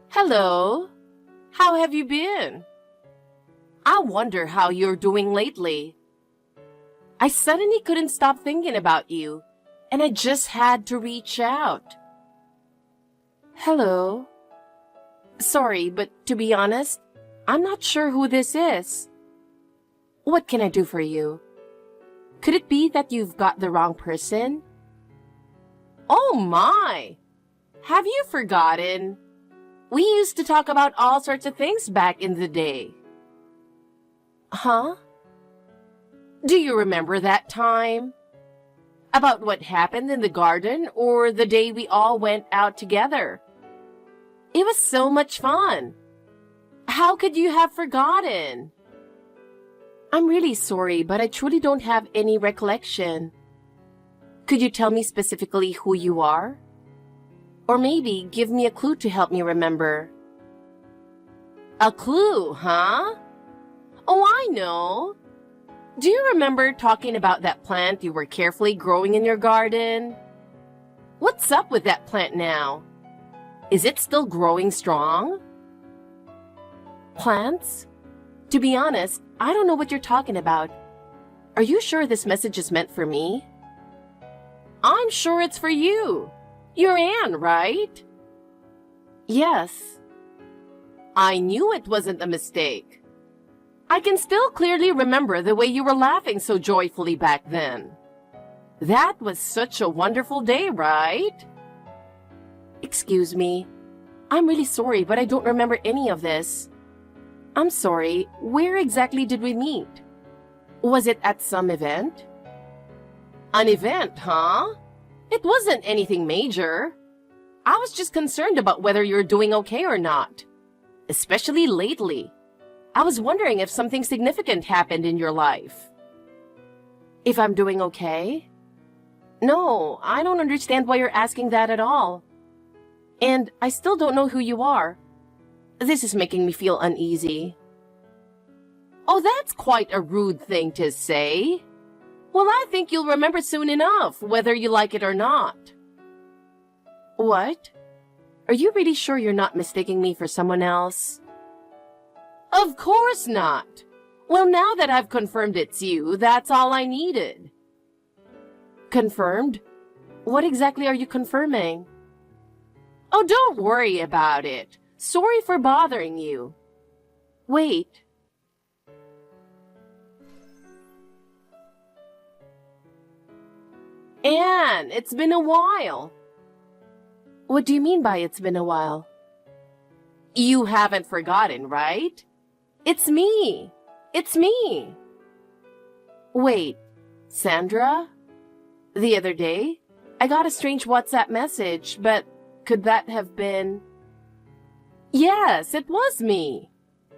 Hello. How have you been? I wonder how you're doing lately. I suddenly couldn't stop thinking about you, and I just had to reach out. Hello. Sorry, but to be honest, I'm not sure who this is. What can I do for you? Could it be that you've got the wrong person? Oh my! Have you forgotten? We used to talk about all sorts of things back in the day. Huh? Do you remember that time? About what happened in the garden or the day we all went out together? It was so much fun. How could you have forgotten? I'm really sorry, but I truly don't have any recollection. Could you tell me specifically who you are? Or maybe give me a clue to help me remember. A clue, huh? Oh, I know. Do you remember talking about that plant you were carefully growing in your garden? What's up with that plant now? Is it still growing strong? Plants? To be honest, I don't know what you're talking about. Are you sure this message is meant for me? I'm sure it's for you. You're Anne, right? Yes. I knew it wasn't a mistake. I can still clearly remember the way you were laughing so joyfully back then. That was such a wonderful day, right? Excuse me. I'm really sorry, but I don't remember any of this. I'm sorry, where exactly did we meet? Was it at some event? An event, huh? It wasn't anything major. I was just concerned about whether you're doing okay or not. Especially lately. I was wondering if something significant happened in your life. If I'm doing okay? No, I don't understand why you're asking that at all. And I still don't know who you are. This is making me feel uneasy. Oh, that's quite a rude thing to say. Well, I think you'll remember soon enough, whether you like it or not. What? Are you really sure you're not mistaking me for someone else? Of course not. Well, now that I've confirmed it's you, that's all I needed. Confirmed? What exactly are you confirming? Oh, don't worry about it. Sorry for bothering you. Wait. Anne, it's been a while. What do you mean by it's been a while? You haven't forgotten, right? It's me. It's me. Wait, Sandra? The other day, I got a strange WhatsApp message, but could that have been... Yes, it was me.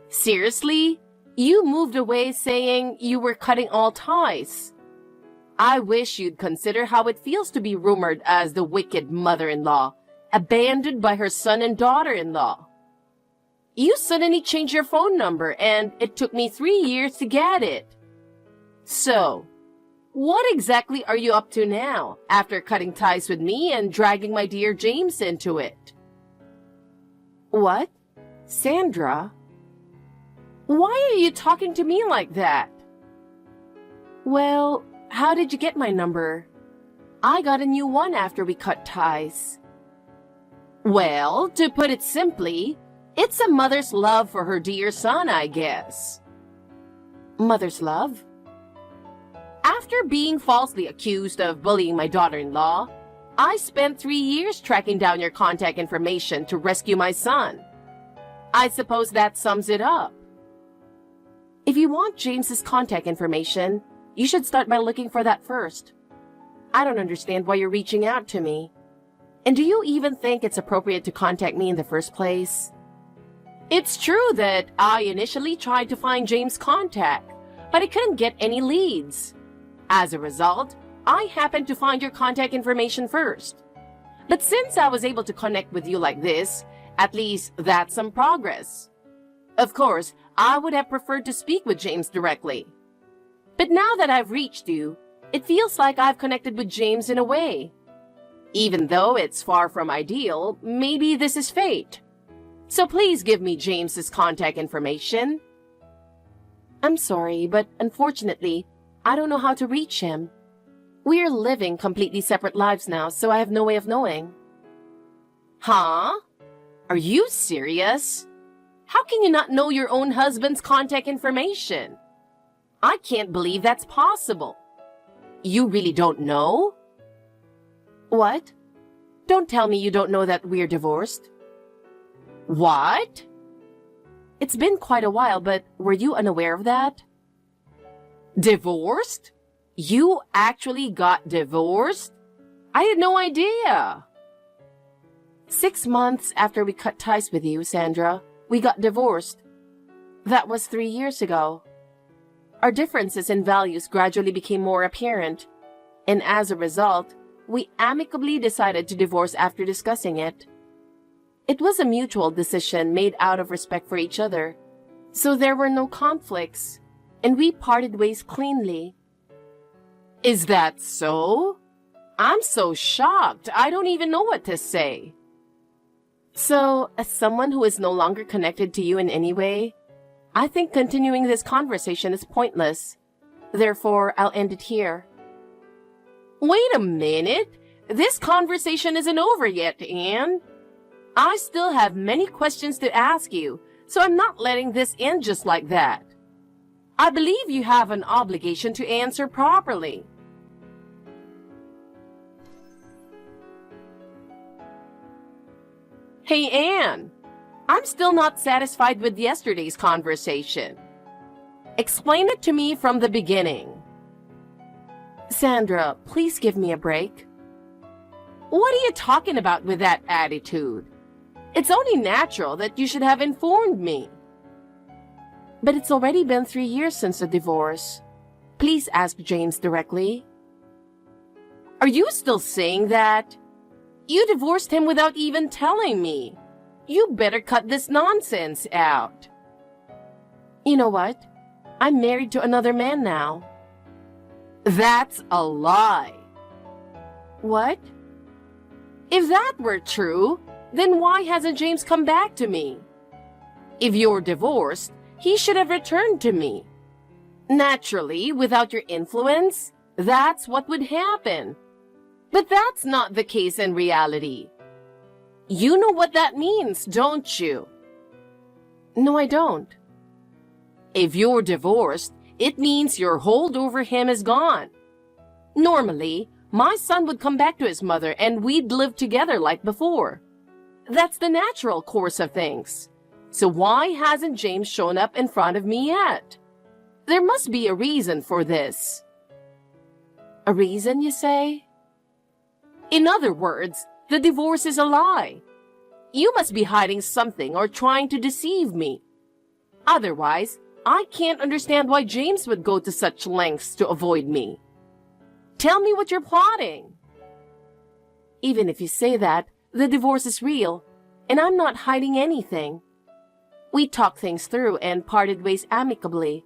Seriously? You moved away saying you were cutting all ties. I wish you'd consider how it feels to be rumored as the wicked mother-in-law, abandoned by her son and daughter-in-law. You suddenly changed your phone number, and it took me 3 years to get it. So, what exactly are you up to now, after cutting ties with me and dragging my dear James into it? What? Sandra? Why are you talking to me like that? Well, how did you get my number? I got a new one after we cut ties. Well, to put it simply, it's a mother's love for her dear son, I guess. Mother's love? After being falsely accused of bullying my daughter-in-law, I spent 3 years tracking down your contact information to rescue my son. I suppose that sums it up. If you want James's contact information, you should start by looking for that first. I don't understand why you're reaching out to me. And do you even think it's appropriate to contact me in the first place? It's true that I initially tried to find James' contact, but I couldn't get any leads. As a result, I happened to find your contact information first. But since I was able to connect with you like this, at least that's some progress. Of course, I would have preferred to speak with James directly. But now that I've reached you, it feels like I've connected with James in a way. Even though it's far from ideal, maybe this is fate. So please give me James's contact information. I'm sorry, but unfortunately, I don't know how to reach him. We are living completely separate lives now, so I have no way of knowing. Huh? Are you serious? How can you not know your own husband's contact information? I can't believe that's possible. You really don't know? What? Don't tell me you don't know that we're divorced. What? It's been quite a while, but were you unaware of that? Divorced? You actually got divorced? I had no idea. 6 months after we cut ties with you, Sandra, we got divorced. That was 3 years ago. Our differences in values gradually became more apparent, and as a result, we amicably decided to divorce after discussing it. It was a mutual decision made out of respect for each other, so there were no conflicts, and we parted ways cleanly. Is that so? I'm so shocked. I don't even know what to say. So, as someone who is no longer connected to you in any way, I think continuing this conversation is pointless. Therefore, I'll end it here. Wait a minute. This conversation isn't over yet, Anne. I still have many questions to ask you, so I'm not letting this end just like that. I believe you have an obligation to answer properly. Hey, Anne. I'm still not satisfied with yesterday's conversation. Explain it to me from the beginning. Sandra, please give me a break. What are you talking about with that attitude? It's only natural that you should have informed me. But it's already been 3 years since the divorce. Please ask James directly. Are you still saying that? You divorced him without even telling me. You better cut this nonsense out. You know what? I'm married to another man now. That's a lie. What? If that were true, then why hasn't James come back to me? If you're divorced, he should have returned to me. Naturally, without your influence, that's what would happen. But that's not the case in reality. You know what that means, don't you? No, I don't. If you're divorced, it means your hold over him is gone. Normally, my son would come back to his mother and we'd live together like before. That's the natural course of things. So why hasn't James shown up in front of me yet? There must be a reason for this. A reason, you say? In other words, the divorce is a lie. You must be hiding something or trying to deceive me. Otherwise, I can't understand why James would go to such lengths to avoid me. Tell me what you're plotting. Even if you say that, the divorce is real, and I'm not hiding anything. We talked things through and parted ways amicably.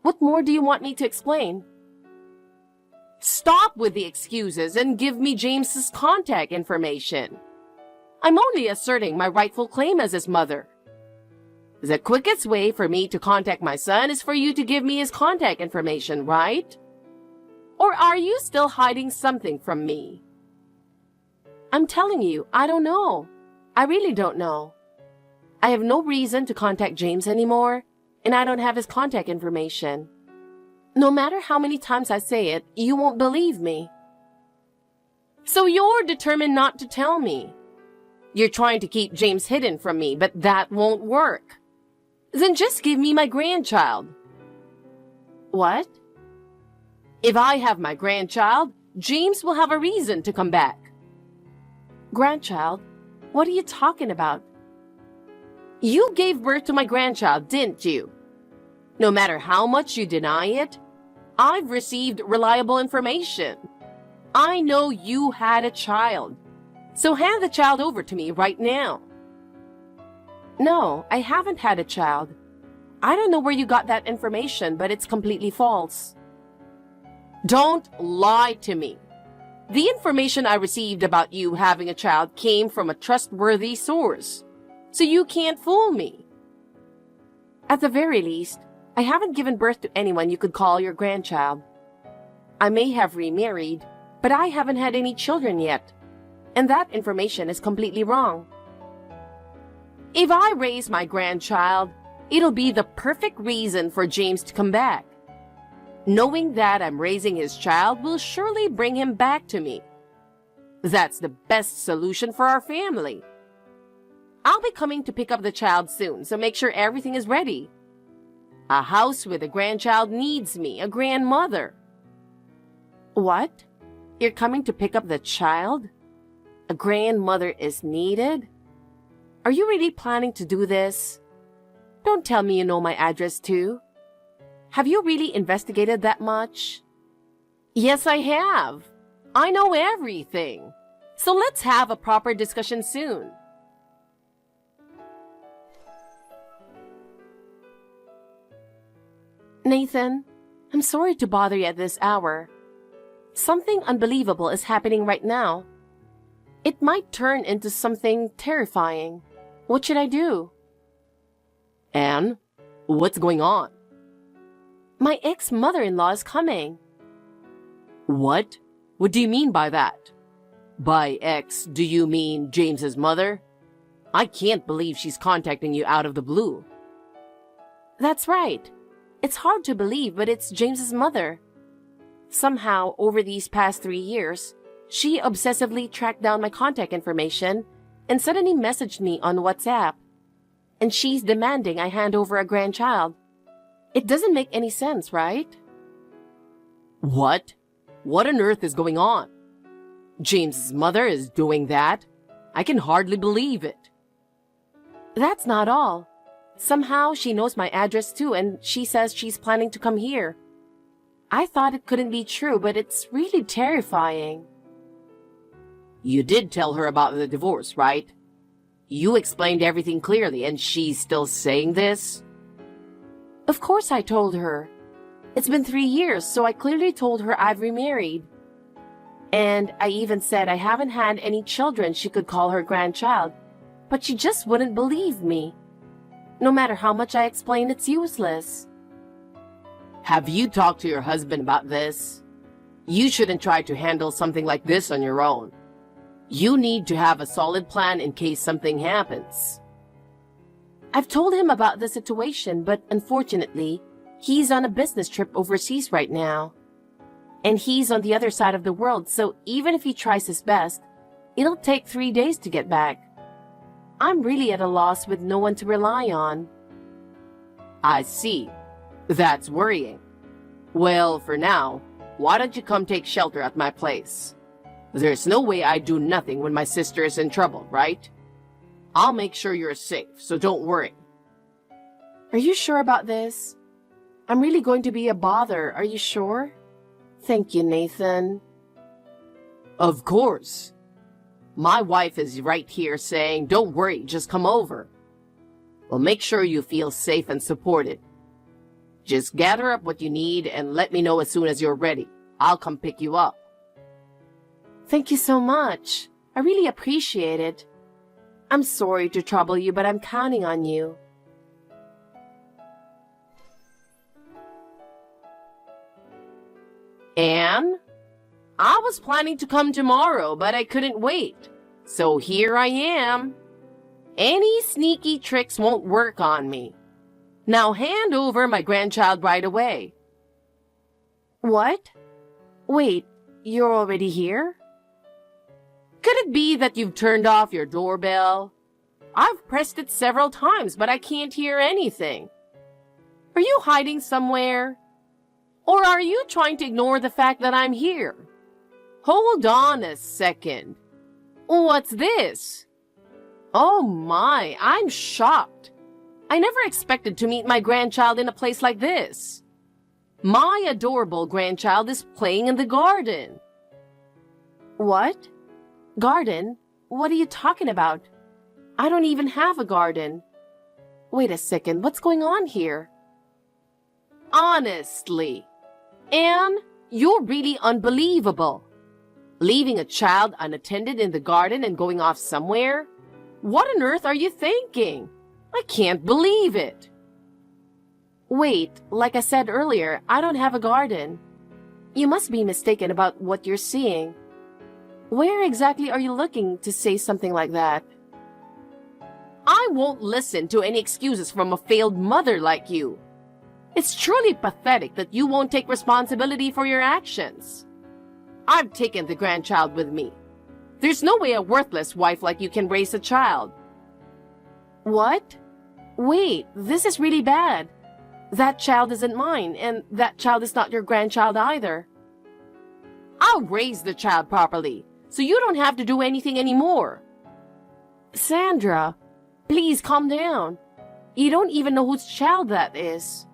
What more do you want me to explain? Stop with the excuses and give me James's contact information. I'm only asserting my rightful claim as his mother. The quickest way for me to contact my son is for you to give me his contact information, right? Or are you still hiding something from me? I'm telling you, I don't know. I really don't know. I have no reason to contact James anymore, and I don't have his contact information. No matter how many times I say it, you won't believe me. So you're determined not to tell me. You're trying to keep James hidden from me, but that won't work. Then just give me my grandchild. What? If I have my grandchild, James will have a reason to come back. Grandchild? What are you talking about? You gave birth to my grandchild, didn't you? No matter how much you deny it, I've received reliable information. I know you had a child. So hand the child over to me right now. No, I haven't had a child. I don't know where you got that information, but it's completely false. Don't lie to me. The information I received about you having a child came from a trustworthy source. so you can't fool me. At the very least, I haven't given birth to anyone you could call your grandchild. I may have remarried, but I haven't had any children yet, and that information is completely wrong. If I raise my grandchild, it'll be the perfect reason for James to come back. Knowing that I'm raising his child will surely bring him back to me. That's the best solution for our family. I'll be coming to pick up the child soon, so make sure everything is ready. A house with a grandchild needs me, a grandmother. What? You're coming to pick up the child? A grandmother is needed? Are you really planning to do this? Don't tell me you know my address too. Have you really investigated that much? Yes, I have. I know everything. So let's have a proper discussion soon. Nathan, I'm sorry to bother you at this hour. Something unbelievable is happening right now. It might turn into something terrifying. What should I do? Anne, what's going on? My ex-mother-in-law is coming. What? What do you mean by that? By ex, do you mean James's mother? I can't believe she's contacting you out of the blue. That's right. It's hard to believe, but it's James's mother. Somehow, over these past 3 years, she obsessively tracked down my contact information and suddenly messaged me on WhatsApp. And she's demanding I hand over a grandchild. It doesn't make any sense, right? What? What on earth is going on? James's mother is doing that? I can hardly believe it. That's not all. Somehow she knows my address too, and she says she's planning to come here. I thought it couldn't be true, but it's really terrifying. You did tell her about the divorce, right? You explained everything clearly, and she's still saying this? Of course I told her. It's been 3 years, so I clearly told her I've remarried. And I even said I haven't had any children she could call her grandchild, but she just wouldn't believe me. No matter how much I explain, it's useless. Have you talked to your husband about this? You shouldn't try to handle something like this on your own. You need to have a solid plan in case something happens. I've told him about the situation, but unfortunately, he's on a business trip overseas right now. And he's on the other side of the world, so even if he tries his best, it'll take 3 days to get back. I'm really at a loss with no one to rely on. I see. That's worrying. Well, for now, why don't you come take shelter at my place? There's no way I'd do nothing when my sister is in trouble, right? I'll make sure you're safe, so don't worry. Are you sure about this? I'm really going to be a bother, are you sure? Thank you, Nathan. Of course. My wife is right here saying, don't worry, just come over. Well, make sure you feel safe and supported. Just gather up what you need and let me know as soon as you're ready. I'll come pick you up. Thank you so much. I really appreciate it. I'm sorry to trouble you, but I'm counting on you. Anne? I was planning to come tomorrow, but I couldn't wait. So here I am. Any sneaky tricks won't work on me. Now hand over my grandchild right away. What? Wait, you're already here? Could it be that you've turned off your doorbell? I've pressed it several times, but I can't hear anything. Are you hiding somewhere? Or are you trying to ignore the fact that I'm here? Hold on a second. What's this? Oh my, I'm shocked. I never expected to meet my grandchild in a place like this. My adorable grandchild is playing in the garden. What? Garden? What are you talking about? I don't even have a garden. Wait a second, what's going on here? Honestly, Anne, you're really unbelievable. Leaving a child unattended in the garden and going off somewhere? What on earth are you thinking? I can't believe it. Wait, like I said earlier, I don't have a garden. You must be mistaken about what you're seeing. Where exactly are you looking to say something like that? I won't listen to any excuses from a failed mother like you. It's truly pathetic that you won't take responsibility for your actions. I've taken the grandchild with me. There's no way a worthless wife like you can raise a child. What? Wait, this is really bad. That child isn't mine, and that child is not your grandchild either. I'll raise the child properly, so you don't have to do anything anymore. Sandra, please calm down. You don't even know whose child that is.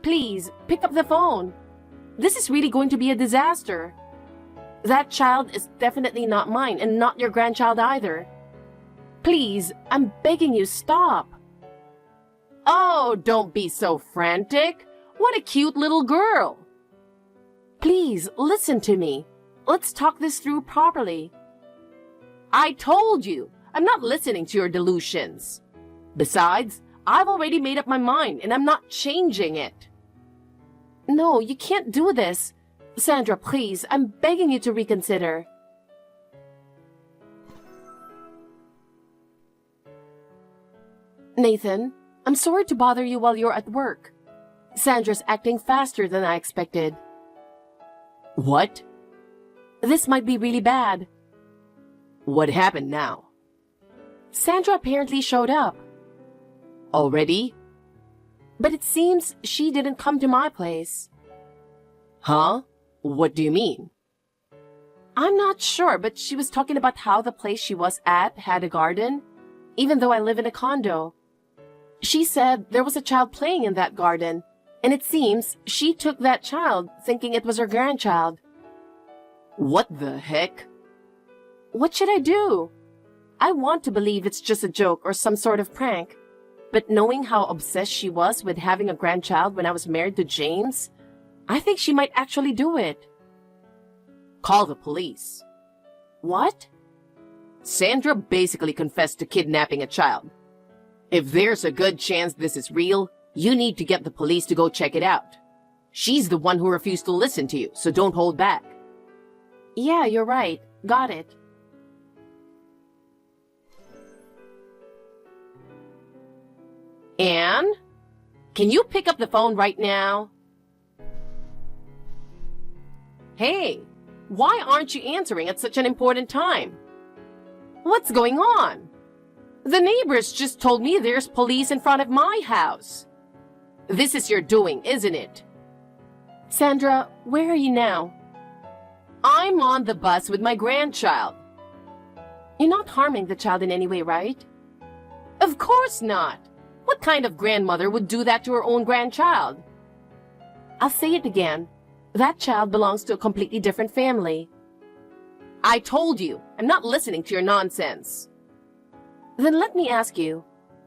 Please, pick up the phone. This is really going to be a disaster. That child is definitely not mine and not your grandchild either. Please, I'm begging you, stop. Oh, don't be so frantic. What a cute little girl. Please, listen to me. Let's talk this through properly. I told you, I'm not listening to your delusions. Besides, I've already made up my mind and I'm not changing it. No, you can't do this. Sandra, please, I'm begging you to reconsider. Nathan, I'm sorry to bother you while you're at work. Sandra's acting faster than I expected. What? This might be really bad. What happened now? Sandra apparently showed up. Already? But it seems she didn't come to my place. Huh? What do you mean? I'm not sure, but she was talking about how the place she was at had a garden, even though I live in a condo. She said there was a child playing in that garden, and it seems she took that child thinking it was her grandchild. What the heck? What should I do? I want to believe it's just a joke or some sort of prank, but knowing how obsessed she was with having a grandchild when I was married to James, I think she might actually do it. Call the police. What? Sandra basically confessed to kidnapping a child. If there's a good chance this is real, you need to get the police to go check it out. She's the one who refused to listen to you, so don't hold back. Yeah, you're right. Got it. Anne? Can you pick up the phone right now? Hey, why aren't you answering at such an important time? What's going on? The neighbors just told me there's police in front of my house. This is your doing, isn't it? Sandra, where are you now? I'm on the bus with my grandchild. You're not harming the child in any way, right? Of course not. What kind of grandmother would do that to her own grandchild? I'll say it again. That child belongs to a completely different family. I told you, I'm not listening to your nonsense. Then let me ask you,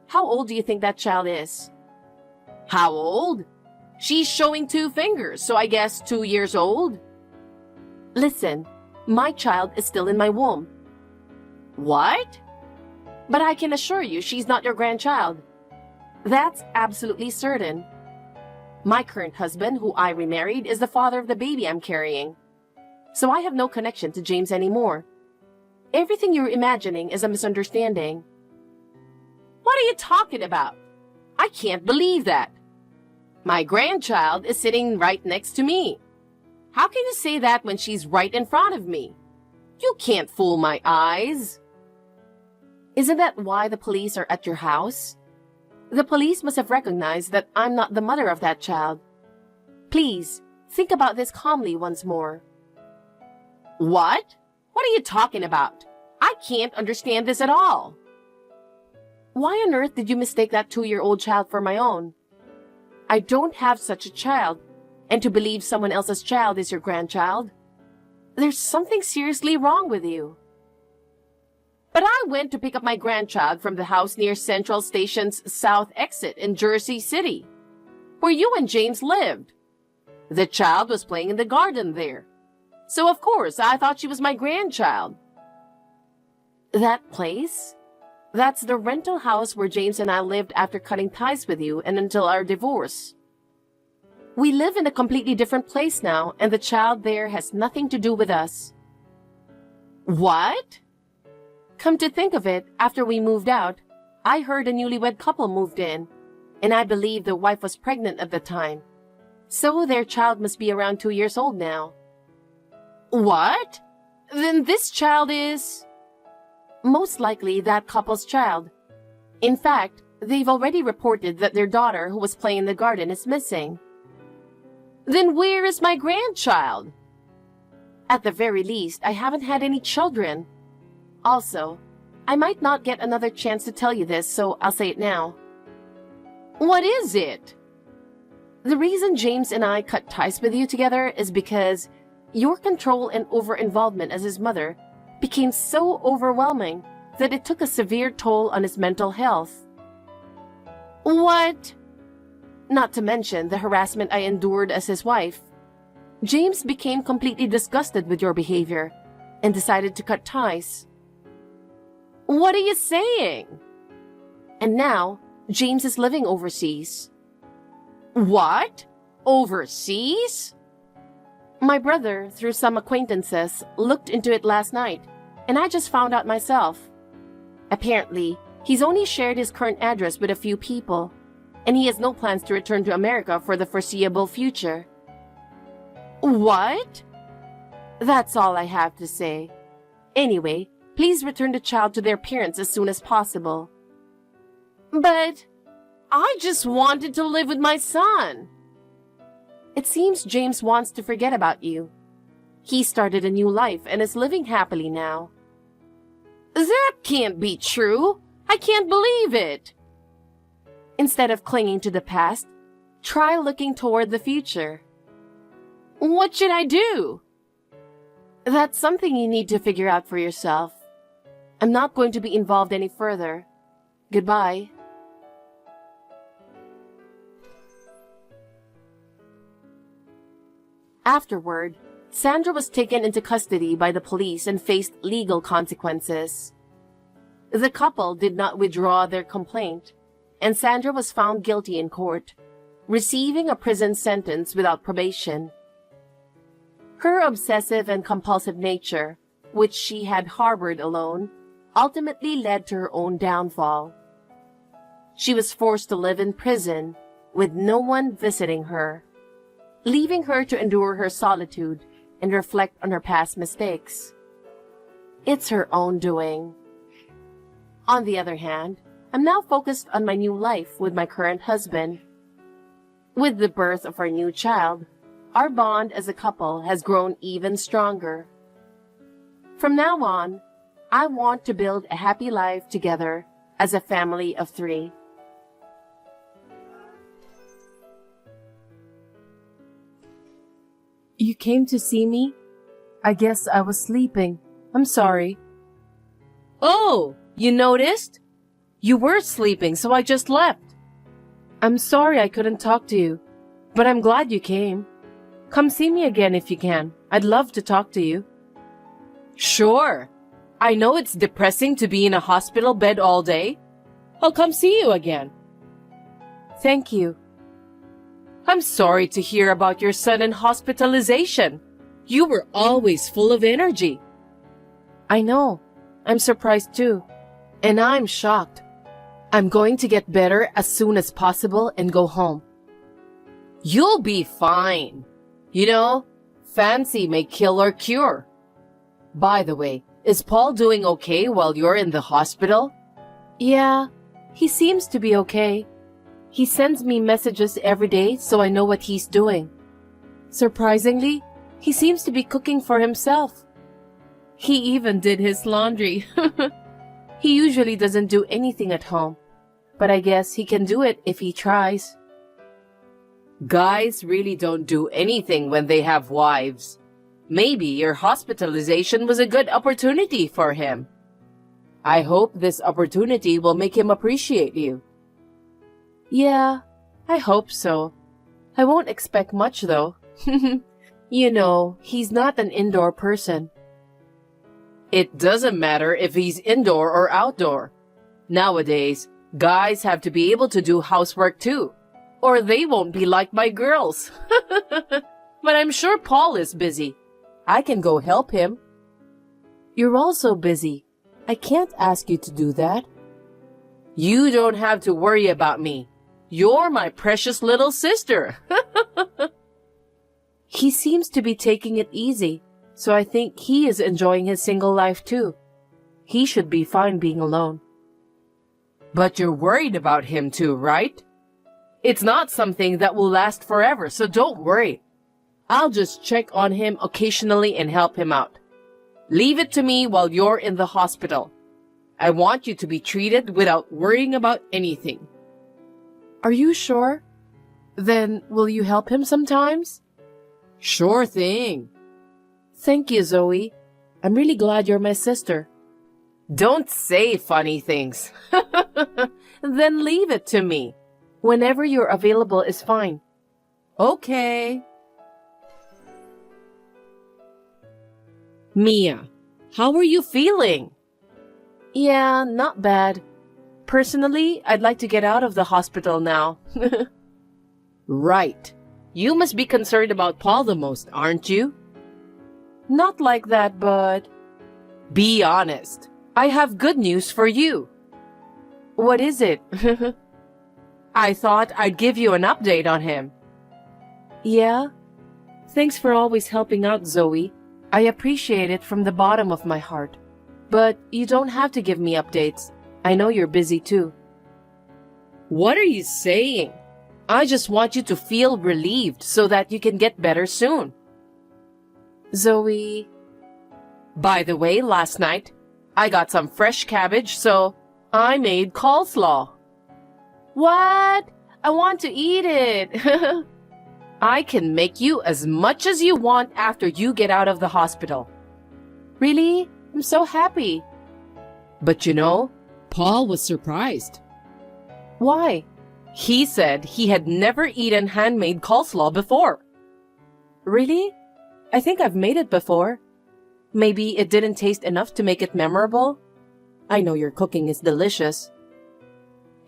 how old do you think that child is? How old? She's showing 2 fingers, so I guess 2 years old. Listen, my child is still in my womb. What? But I can assure you she's not your grandchild. That's absolutely certain. My current husband, who I remarried, is the father of the baby I'm carrying. So I have no connection to James anymore. Everything you're imagining is a misunderstanding. What are you talking about? I can't believe that. My grandchild is sitting right next to me. How can you say that when she's right in front of me? You can't fool my eyes. Isn't that why the police are at your house? The police must have recognized that I'm not the mother of that child. Please, think about this calmly once more. What? What are you talking about? I can't understand this at all. Why on earth did you mistake that 2-year-old child for my own? I don't have such a child, and to believe someone else's child is your grandchild, there's something seriously wrong with you. But I went to pick up my grandchild from the house near Central Station's south exit in Jersey City, where you and James lived. The child was playing in the garden there. So of course I thought she was my grandchild. That place? That's the rental house where James and I lived after cutting ties with you and until our divorce. We live in a completely different place now, and the child there has nothing to do with us. What? Come to think of it, after we moved out, I heard a newlywed couple moved in, and I believe the wife was pregnant at the time. So their child must be around 2 years old now. What? Then this child is... Most likely that couple's child. In fact, they've already reported that their daughter who was playing in the garden is missing. Then where is my grandchild? At the very least, I haven't had any children. Also, I might not get another chance to tell you this, so I'll say it now. What is it? The reason James and I cut ties with you together is because your control and over-involvement as his mother became so overwhelming that it took a severe toll on his mental health. What? Not to mention the harassment I endured as his wife. James became completely disgusted with your behavior and decided to cut ties. What are you saying? And now, James is living overseas. What? Overseas? My brother, through some acquaintances, looked into it last night, and I just found out myself. Apparently, he's only shared his current address with a few people, and he has no plans to return to America for the foreseeable future. What? That's all I have to say. Anyway, please return the child to their parents as soon as possible. But I just wanted to live with my son. It seems James wants to forget about you. He started a new life and is living happily now. That can't be true. I can't believe it. Instead of clinging to the past, try looking toward the future. What should I do? That's something you need to figure out for yourself. I'm not going to be involved any further. Goodbye. Afterward, Sandra was taken into custody by the police and faced legal consequences. The couple did not withdraw their complaint, and Sandra was found guilty in court, receiving a prison sentence without probation. Her obsessive and compulsive nature, which she had harbored alone, ultimately led to her own downfall. She was forced to live in prison with no one visiting her, leaving her to endure her solitude and reflect on her past mistakes. It's her own doing. On the other hand, I'm now focused on my new life with my current husband. With the birth of our new child, our bond as a couple has grown even stronger. From now on, I want to build a happy life together as a family of 3. You came to see me? I guess I was sleeping. I'm sorry. Oh, you noticed? You were sleeping, so I just left. I'm sorry I couldn't talk to you, but I'm glad you came. Come see me again if you can. I'd love to talk to you. Sure. I know it's depressing to be in a hospital bed all day. I'll come see you again. Thank you. I'm sorry to hear about your sudden hospitalization. You were always full of energy. I know. I'm surprised too. And I'm shocked. I'm going to get better as soon as possible and go home. You'll be fine. You know, fancy may kill or cure. By the way, is Paul doing okay while you're in the hospital? Yeah, he seems to be okay. He sends me messages every day so I know what he's doing. Surprisingly, he seems to be cooking for himself. He even did his laundry. He usually doesn't do anything at home, but I guess he can do it if he tries. Guys really don't do anything when they have wives. Maybe your hospitalization was a good opportunity for him. I hope this opportunity will make him appreciate you. Yeah, I hope so. I won't expect much though. You know, he's not an indoor person. It doesn't matter if he's indoor or outdoor. Nowadays, guys have to be able to do housework too, or they won't be like my girls. But I'm sure Paul is busy. I can go help him. You're also busy. I can't ask you to do that. You don't have to worry about me. You're my precious little sister. He seems to be taking it easy, so I think he is enjoying his single life too. He should be fine being alone. But you're worried about him too, right? It's not something that will last forever, so don't worry. I'll just check on him occasionally and help him out. Leave it to me while you're in the hospital. I want you to be treated without worrying about anything. Are you sure? Then will you help him sometimes? Sure thing. Thank you, Zoe. I'm really glad you're my sister. Don't say funny things. Then leave it to me. Whenever you're available is fine. Okay. Mia, how are you feeling? Yeah, not bad. Personally, I'd like to get out of the hospital now. Right. You must be concerned about Paul the most, aren't you? Not like that, but... Be honest. I have good news for you. What is it? I thought I'd give you an update on him. Yeah? Thanks for always helping out, Zoe. I appreciate it from the bottom of my heart. But you don't have to give me updates. I know you're busy too. What are you saying? I just want you to feel relieved so that you can get better soon. Zoe... By the way, last night, I got some fresh cabbage, so I made coleslaw. What? I want to eat it. I can make you as much as you want after you get out of the hospital. Really? I'm so happy. But you know, Paul was surprised. Why? He said he had never eaten handmade coleslaw before. Really? I think I've made it before. Maybe it didn't taste enough to make it memorable. I know your cooking is delicious.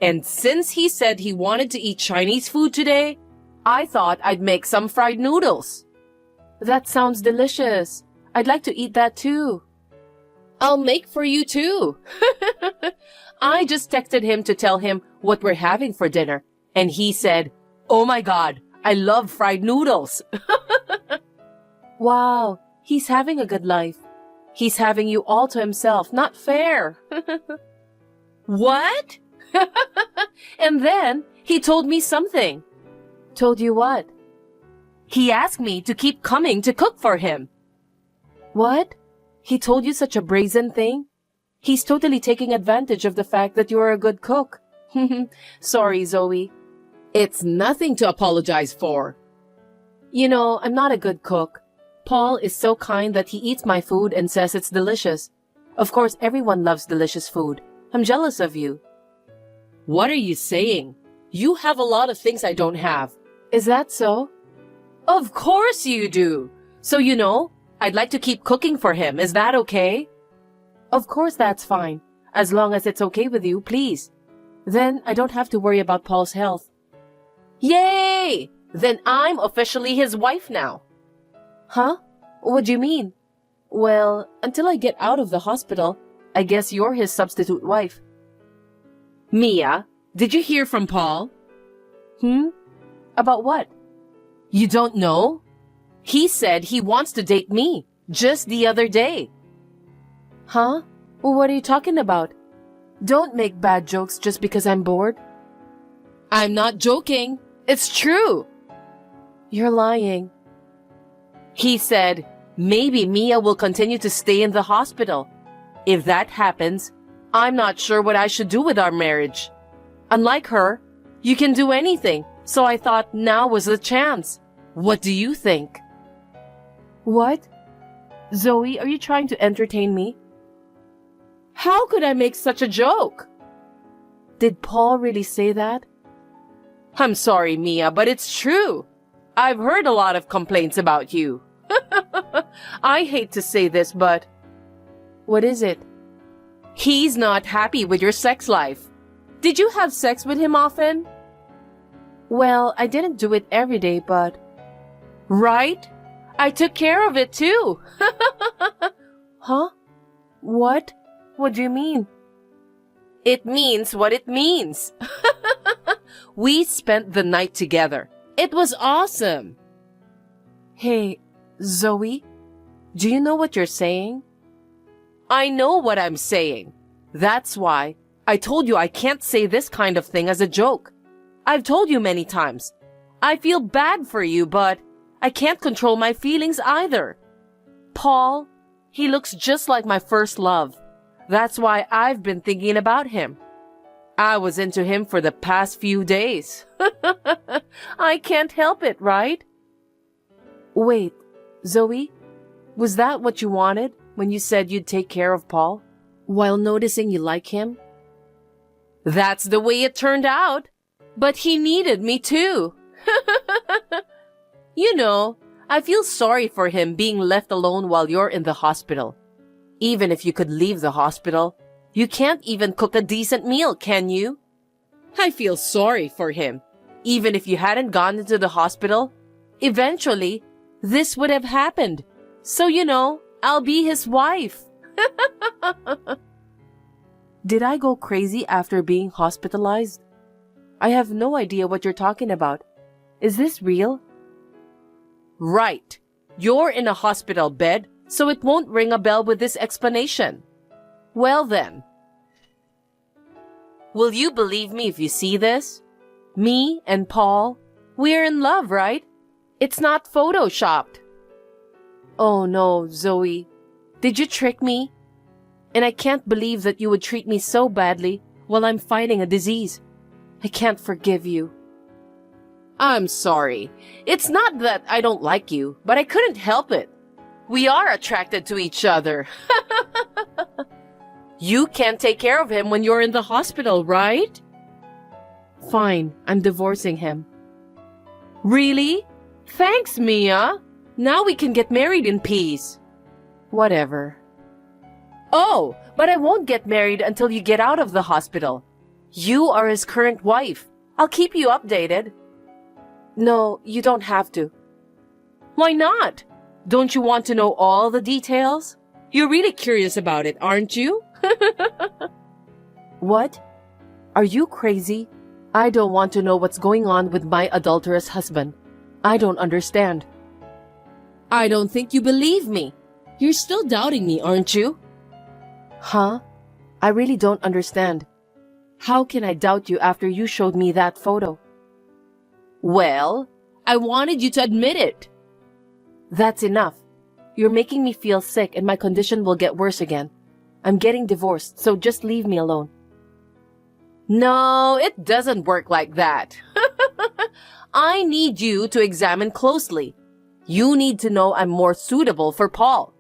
And since he said he wanted to eat Chinese food today, I thought I'd make some fried noodles. That sounds delicious. I'd like to eat that too. I'll make for you too. I just texted him to tell him what we're having for dinner, and he said, "Oh my God, I love fried noodles." Wow, he's having a good life. He's having you all to himself. Not fair. What? And then he told me something. Told you what? He asked me to keep coming to cook for him. What? He told you such a brazen thing? He's totally taking advantage of the fact that you are a good cook. Sorry, Zoe. It's nothing to apologize for. You know, I'm not a good cook. Paul is so kind that he eats my food and says it's delicious. Of course, everyone loves delicious food. I'm jealous of you. What are you saying? You have a lot of things I don't have. Is that so? Of course you do. So you know, I'd like to keep cooking for him. Is that okay? Of course that's fine. As long as it's okay with you, please. Then I don't have to worry about Paul's health. Yay! Then I'm officially his wife now. Huh? What do you mean? Well, until I get out of the hospital, I guess you're his substitute wife. Mia, did you hear from Paul? About what? You don't know? He said he wants to date me, just the other day. Huh? What are you talking about? Don't make bad jokes just because I'm bored. I'm not joking. It's true. You're lying. He said, maybe Mia will continue to stay in the hospital. If that happens, I'm not sure what I should do with our marriage. Unlike her, you can do anything, so I thought now was the chance. What do you think? What? Zoe, are you trying to entertain me? How could I make such a joke? Did Paul really say that? I'm sorry, Mia, but it's true. I've heard a lot of complaints about you. I hate to say this, but What is it? He's not happy with your sex life. Did you have sex with him often? Well, I didn't do it every day, but... Right? I took care of it too. Huh? What? What do you mean? It means what it means. We spent the night together. It was awesome. Hey, Zoe, do you know what you're saying? I know what I'm saying. That's why I told you I can't say this kind of thing as a joke. I've told you many times. I feel bad for you, but I can't control my feelings either. Paul, he looks just like my first love. That's why I've been thinking about him. I was into him for the past few days. I can't help it, right? Wait, Zoe, was that what you wanted when you said you'd take care of Paul, while noticing you like him? That's the way it turned out. But he needed me too. You know, I feel sorry for him being left alone while you're in the hospital. Even if you could leave the hospital, you can't even cook a decent meal, can you? I feel sorry for him. Even if you hadn't gone into the hospital, eventually, this would have happened. So, you know, I'll be his wife. Did I go crazy after being hospitalized? I have no idea what you're talking about. Is this real? Right. You're in a hospital bed, so it won't ring a bell with this explanation. Well then. Will you believe me if you see this? Me and Paul, we're in love, right? It's not photoshopped. Oh no, Zoe. Did you trick me? And I can't believe that you would treat me so badly while I'm fighting a disease. I can't forgive you. I'm sorry. It's not that I don't like you, but I couldn't help it. We are attracted to each other. You can't take care of him when you're in the hospital, right? Fine, I'm divorcing him. Really? Thanks, Mia. Now we can get married in peace. Whatever. Oh, but I won't get married until you get out of the hospital. You are his current wife. I'll keep you updated. No, you don't have to. Why not? Don't you want to know all the details? You're really curious about it, aren't you? What? Are you crazy? I don't want to know what's going on with my adulterous husband. I don't understand. I don't think you believe me. You're still doubting me, aren't you? Huh? I really don't understand. How can I doubt you after you showed me that photo? Well, I wanted you to admit it. That's enough. You're making me feel sick and my condition will get worse again. I'm getting divorced, so just leave me alone. No, it doesn't work like that. I need you to examine closely. You need to know I'm more suitable for Paul.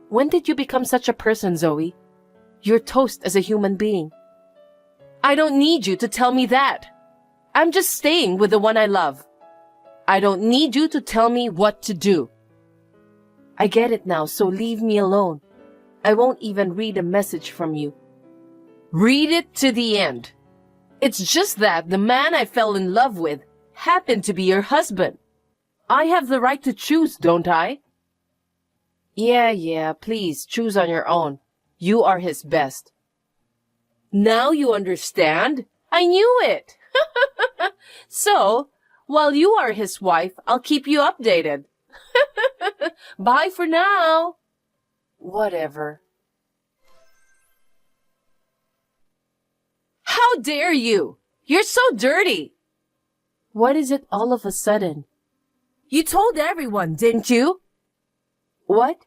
When did you become such a person, Zoe? You're toast as a human being. I don't need you to tell me that. I'm just staying with the one I love. I don't need you to tell me what to do. I get it now, so leave me alone. I won't even read a message from you. Read it to the end. It's just that the man I fell in love with happened to be your husband. I have the right to choose, don't I? Yeah, please choose on your own. You are his best. Now you understand? I knew it. So, while you are his wife, I'll keep you updated. Bye for now. Whatever. How dare you? You're so dirty. What is it all of a sudden? You told everyone, didn't you? What?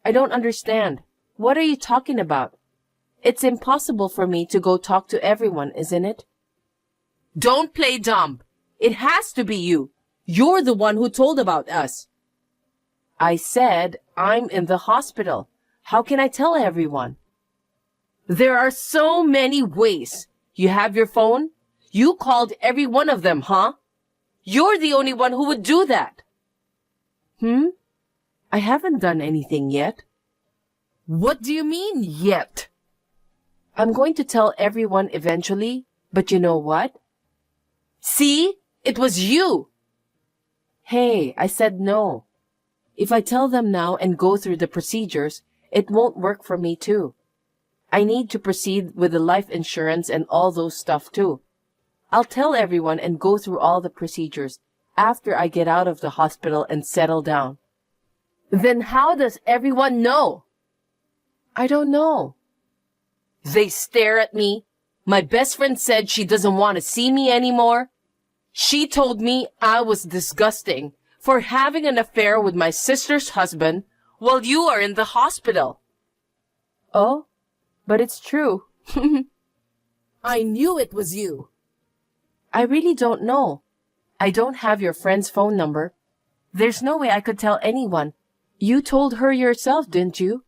I don't understand. What are you talking about? It's impossible for me to go talk to everyone, isn't it? Don't play dumb. It has to be you. You're the one who told about us. I said I'm in the hospital. How can I tell everyone? There are so many ways. You have your phone? You called every one of them, huh? You're the only one who would do that. I haven't done anything yet. What do you mean, yet? I'm going to tell everyone eventually, but you know what? See? It was you! Hey, I said no. If I tell them now and go through the procedures, it won't work for me too. I need to proceed with the life insurance and all those stuff too. I'll tell everyone and go through all the procedures after I get out of the hospital and settle down. Then how does everyone know? I don't know. They stare at me. My best friend said she doesn't want to see me anymore. She told me I was disgusting for having an affair with my sister's husband while you are in the hospital. Oh, but it's true. I knew it was you. I really don't know. I don't have your friend's phone number. There's no way I could tell anyone. You told her yourself, didn't you?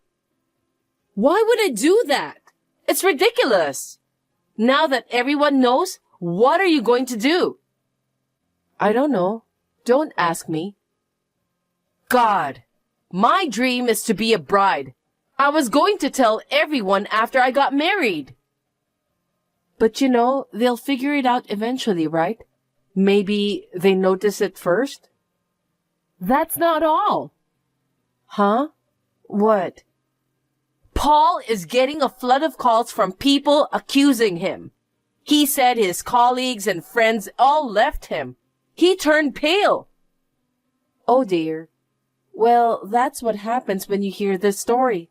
Why would I do that? It's ridiculous. Now that everyone knows, what are you going to do? I don't know. Don't ask me. God, my dream is to be a bride. I was going to tell everyone after I got married. But you know, they'll figure it out eventually, right? Maybe they notice it first? That's not all. Huh? What? Paul is getting a flood of calls from people accusing him. He said his colleagues and friends all left him. He turned pale. Oh dear. Well, that's what happens when you hear this story.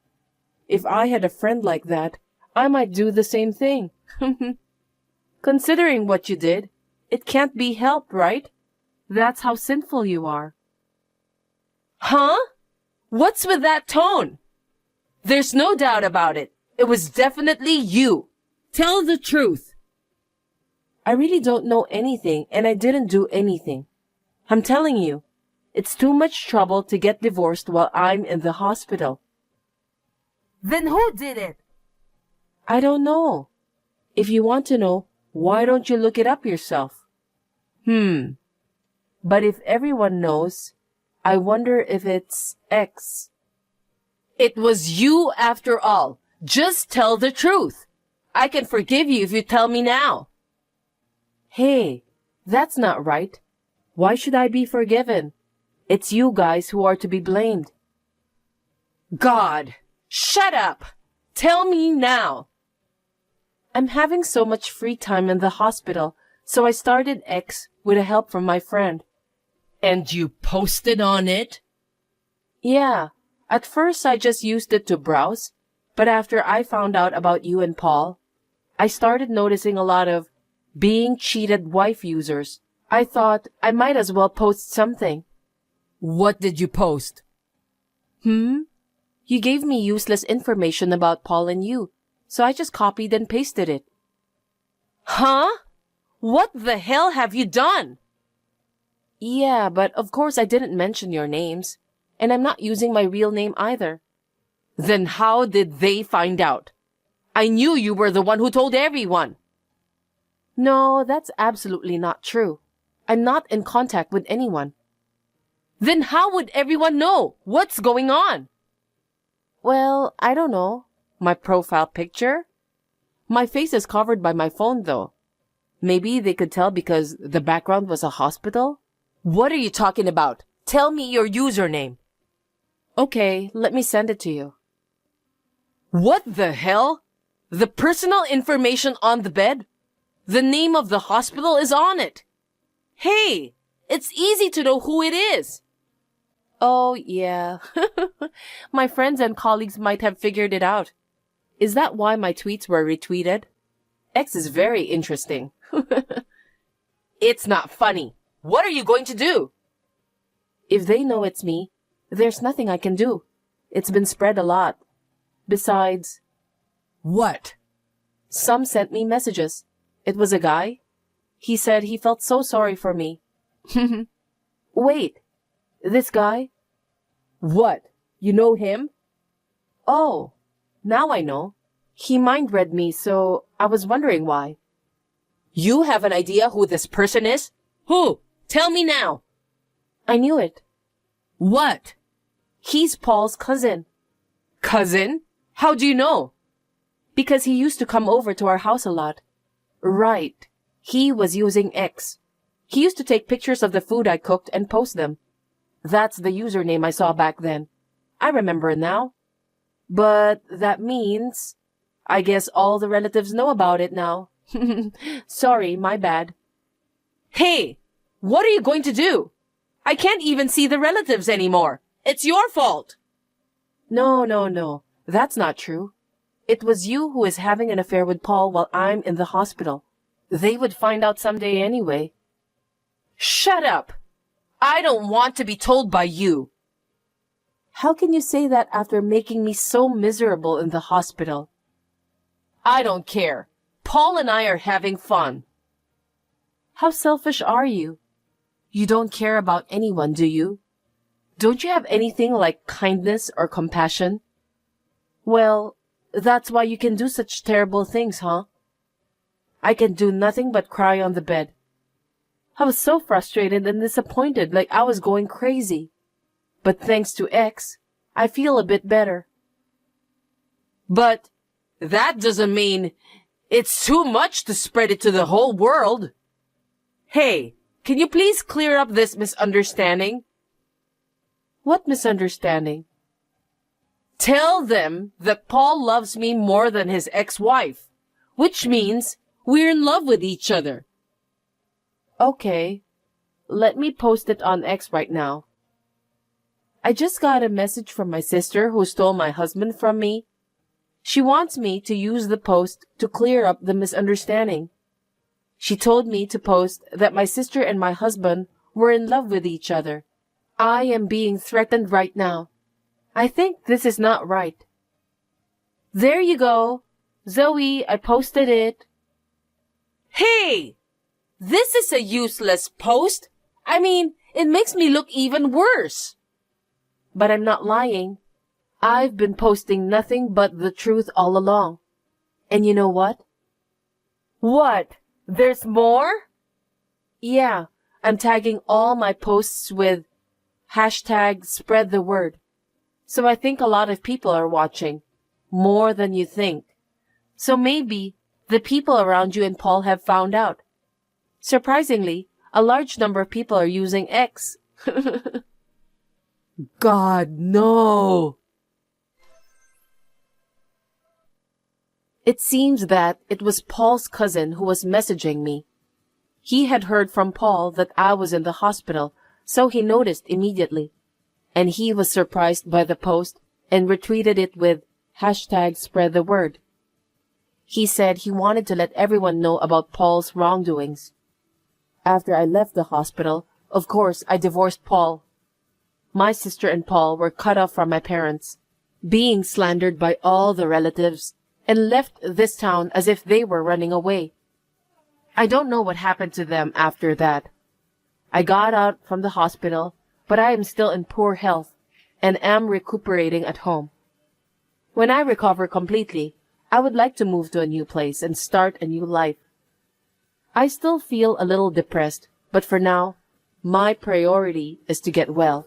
If I had a friend like that, I might do the same thing. Considering what you did, it can't be helped, right? That's how sinful you are. Huh? What's with that tone? There's no doubt about it. It was definitely you. Tell the truth. I really don't know anything, and I didn't do anything. I'm telling you, it's too much trouble to get divorced while I'm in the hospital. Then who did it? I don't know. If you want to know, why don't you look it up yourself? But if everyone knows, I wonder if it's X. It was you after all. Just tell the truth. I can forgive you if you tell me now. Hey, that's not right. Why should I be forgiven? It's you guys who are to be blamed. God, shut up. Tell me now. I'm having so much free time in the hospital, so I started X with help from my friend. And you posted on it? Yeah. At first I just used it to browse, but after I found out about you and Paul, I started noticing a lot of being cheated wife users. I thought I might as well post something. What did you post? You gave me useless information about Paul and you, so I just copied and pasted it. Huh? What the hell have you done? Yeah, but of course I didn't mention your names, and I'm not using my real name either. Then how did they find out? I knew you were the one who told everyone. No, that's absolutely not true. I'm not in contact with anyone. Then how would everyone know? What's going on? Well, I don't know. My profile picture? My face is covered by my phone though. Maybe they could tell because the background was a hospital? What are you talking about? Tell me your username. Okay, let me send it to you. What the hell? The personal information on the bed? The name of the hospital is on it. Hey, it's easy to know who it is. Oh, yeah. My friends and colleagues might have figured it out. Is that why my tweets were retweeted? X is very interesting. It's not funny. What are you going to do? If they know it's me, there's nothing I can do. It's been spread a lot. Besides... What? Some sent me messages. It was a guy. He said he felt so sorry for me. Wait, this guy? What? You know him? Oh, now I know. He mind-read me, so I was wondering why. You have an idea who this person is? Who? Tell me now. I knew it. What? He's Paul's cousin. Cousin? How do you know? Because he used to come over to our house a lot. Right. He was using X. He used to take pictures of the food I cooked and post them. That's the username I saw back then. I remember now. But that means, I guess all the relatives know about it now. Sorry, my bad. Hey, what are you going to do? I can't even see the relatives anymore. It's your fault. No. That's not true. It was you who is having an affair with Paul while I'm in the hospital. They would find out someday anyway. Shut up. I don't want to be told by you. How can you say that after making me so miserable in the hospital? I don't care. Paul and I are having fun. How selfish are you? You don't care about anyone, do you? Don't you have anything like kindness or compassion? Well, that's why you can do such terrible things, huh? I can do nothing but cry on the bed. I was so frustrated and disappointed, like I was going crazy. But thanks to X, I feel a bit better. But that doesn't mean it's too much to spread it to the whole world. Hey, can you please clear up this misunderstanding? What misunderstanding? Tell them that Paul loves me more than his ex-wife, which means we're in love with each other. Okay, let me post it on X right now. I just got a message from my sister who stole my husband from me. She wants me to use the post to clear up the misunderstanding. She told me to post that my sister and my husband were in love with each other. I am being threatened right now. I think this is not right. There you go. Zoe, I posted it. Hey! This is a useless post. I mean, it makes me look even worse. But I'm not lying. I've been posting nothing but the truth all along. And you know what? What? There's more? Yeah, I'm tagging all my posts with #SpreadTheWord. So I think a lot of people are watching. More than you think. So maybe the people around you and Paul have found out. Surprisingly, a large number of people are using X. God, no! It seems that it was Paul's cousin who was messaging me. He had heard from Paul that I was in the hospital, so he noticed immediately. And he was surprised by the post and retweeted it with #SpreadTheWord. He said he wanted to let everyone know about Paul's wrongdoings. After I left the hospital, of course, I divorced Paul. My sister and Paul were cut off from my parents, being slandered by all the relatives, and left this town as if they were running away. I don't know what happened to them after that. I got out from the hospital, but I am still in poor health and am recuperating at home. When I recover completely, I would like to move to a new place and start a new life. I still feel a little depressed, but for now, my priority is to get well.